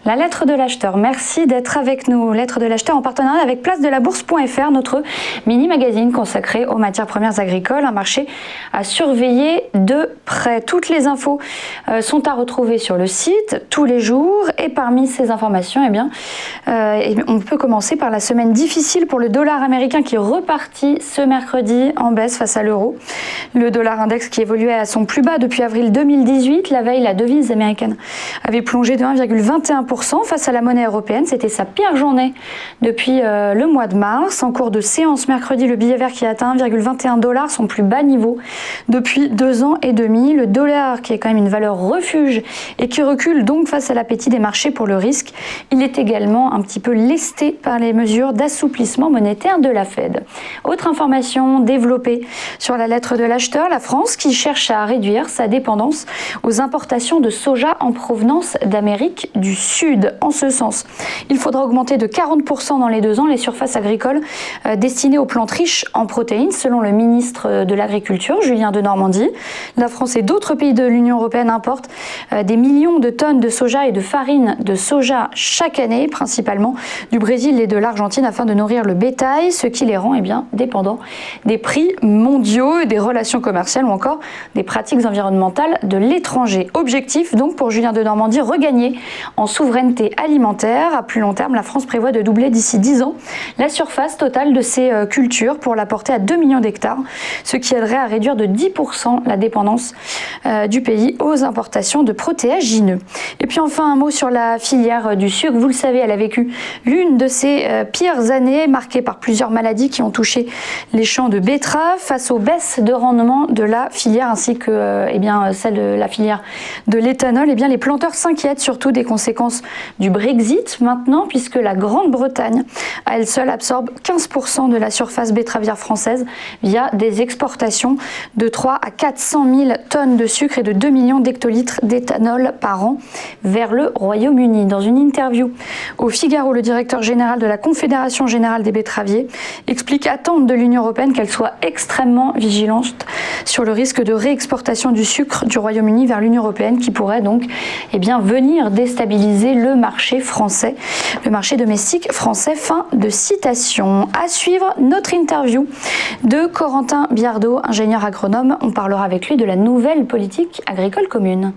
La lettre de l'acheteur, merci d'être avec nous. Lettre de l'acheteur en partenariat avec place-de-la-bourse.fr, notre mini-magazine consacré aux matières premières agricoles, un marché à surveiller de près. Toutes les infos sont à retrouver sur le site tous les jours, et parmi ces informations, on peut commencer par la semaine difficile pour le dollar américain qui est reparti ce mercredi en baisse face à l'euro. Le dollar index qui évoluait à son plus bas depuis avril 2018, la veille la devise américaine avait plongé de 1,21% face à la monnaie européenne. C'était sa pire journée depuis le mois de mars. En cours de séance mercredi, le billet vert qui a atteint 1,21 $, son plus bas niveau depuis 2 ans et demi. Le dollar qui est quand même une valeur refuge et qui recule donc face à l'appétit des marchés pour le risque. Il est également un petit peu lesté par les mesures d'assouplissement monétaire de la Fed. Autre information développée sur la lettre de l'acheteur, la France qui cherche à réduire sa dépendance aux importations de soja en provenance d'Amérique du Sud. En ce sens, il faudra augmenter de 40% dans les 2 ans les surfaces agricoles destinées aux plantes riches en protéines, selon le ministre de l'Agriculture, Julien Denormandie. La France et d'autres pays de l'Union européenne importent des millions de tonnes de soja et de farine de soja chaque année, principalement du Brésil et de l'Argentine, afin de nourrir le bétail, ce qui les rend dépendants des prix mondiaux, des relations commerciales ou encore des pratiques environnementales de l'étranger. Objectif donc pour Julien Denormandie, regagner en souveraineté alimentaire. À plus long terme, la France prévoit de doubler d'ici 10 ans la surface totale de ses cultures pour la porter à 2 millions d'hectares, ce qui aiderait à réduire de 10% la dépendance du pays aux importations de protéagineux. Et puis enfin, un mot sur la filière du sucre. Vous le savez, elle a vécu l'une de ses pires années, marquée par plusieurs maladies qui ont touché les champs de betteraves. Face aux baisses de rendement de la filière ainsi que celle de la filière de l'éthanol, les planteurs s'inquiètent surtout des conséquences du Brexit maintenant, puisque la Grande-Bretagne, à elle seule, absorbe 15% de la surface betteravière française via des exportations de 3 à 400 000 tonnes de sucre et de 2 millions d'hectolitres d'éthanol par an vers le Royaume-Uni. Dans une interview au Figaro, le directeur général de la Confédération générale des betteraviers explique attendre de l'Union européenne qu'elle soit extrêmement vigilante sur le risque de réexportation du sucre du Royaume-Uni vers l'Union européenne, qui pourrait donc venir déstabiliser le marché français, le marché domestique français. Fin de citation. À suivre, notre interview de Corentin Biardot, ingénieur agronome. On parlera avec lui de la nouvelle politique agricole commune.